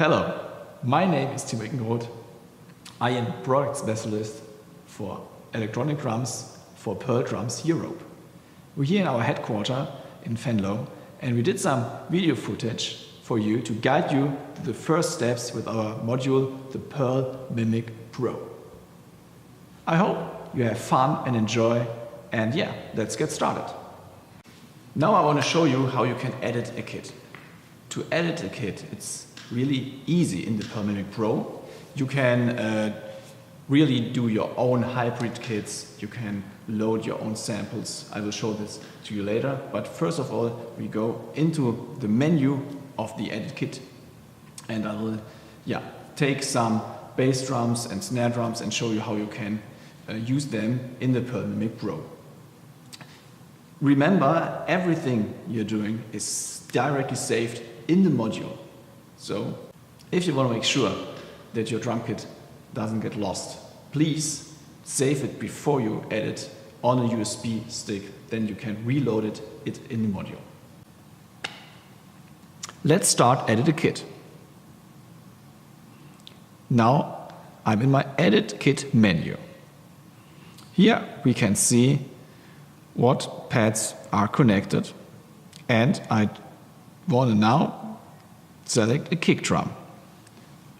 Hello, my name is Steven Slate. I am product specialist for electronic drums for Pearl Drums Europe. We're here in our headquarters in Venlo, and we did some video footage for you to guide you to the first steps with our module, the Pearl Mimic Pro. I hope you have fun and enjoy, and yeah, let's get started. Now I want to show you how you can edit a kit. To edit a kit, it's really easy in the Pearl Mimic Pro. You can really do your own hybrid kits. You can load your own samples. I will show this to you later. But first of all, we go into the menu of the edit kit. And I will take some bass drums and snare drums and show you how you can use them in the Pearl Mimic Pro. Remember, everything you're doing is directly saved in the module. So, if you want to make sure that your drum kit doesn't get lost, please save it before you edit on a USB stick. Then you can reload it in the module. Let's start edit a kit. Now I'm in my edit kit menu. Here we can see what pads are connected, and I want to now select a kick drum.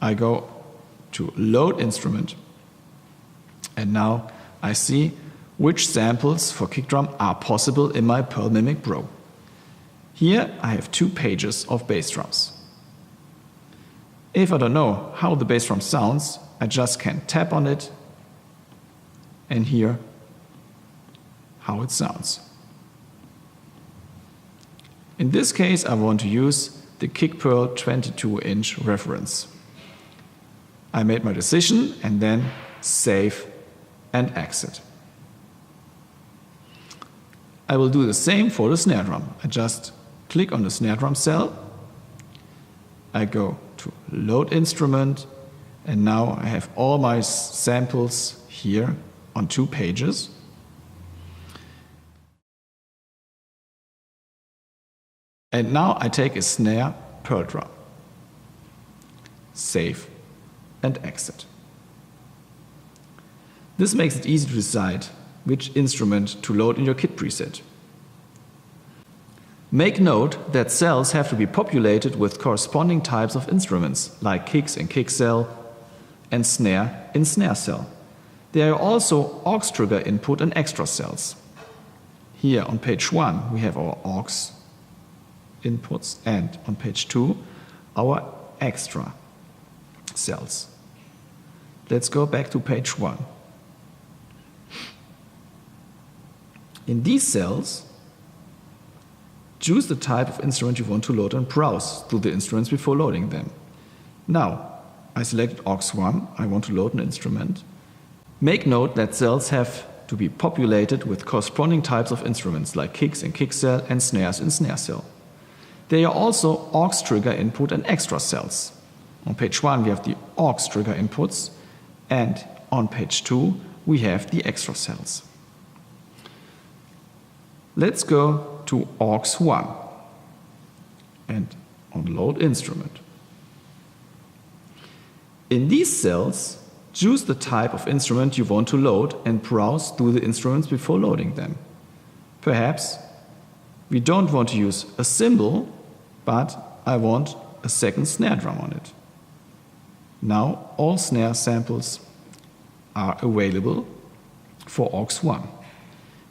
I go to load instrument, and now I see which samples for kick drum are possible in my Pearl Mimic Pro. Here I have 2 pages of bass drums. If I don't know how the bass drum sounds, I just can tap on it and hear how it sounds. In this case, I want to use the Kick Pearl 22-inch reference. I made my decision and then save and exit. I will do the same for the snare drum. I just click on the snare drum cell. I go to load instrument, and now I have all my samples here on 2 pages. And now I take a snare Pearl drum. Save and exit. This makes it easy to decide which instrument to load in your kit preset. Make note that cells have to be populated with corresponding types of instruments, like kicks in kick cell and snare in snare cell. There are also aux trigger input and extra cells. Here on page 1 we have our aux inputs, and on page 2 our extra cells. Let's go back to page 1. In these cells, choose the type of instrument you want to load and browse through the instruments before loading them. Now, I selected aux 1, I want to load an instrument. Make note that cells have to be populated with corresponding types of instruments, like kicks in kick cell and snares in snare cell. There are also aux trigger input and extra cells. On page 1 we have the aux trigger inputs, and on page 2 we have the extra cells. Let's go to aux 1 and on load instrument. In these cells, choose the type of instrument you want to load and browse through the instruments before loading them. Perhaps we don't want to use a cymbal, but I want a second snare drum on it. Now all snare samples are available for aux 1.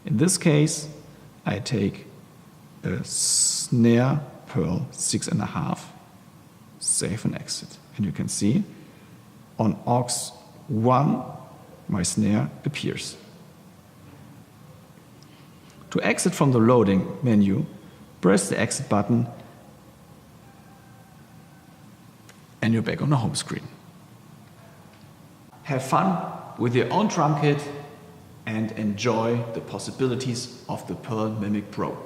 In this case, I take a snare Pearl 6.5, save and exit. And you can see on aux 1 my snare appears. To exit from the loading menu, press the exit button and you're back on the home screen. Have fun with your own drum kit and enjoy the possibilities of the Pearl Mimic Pro.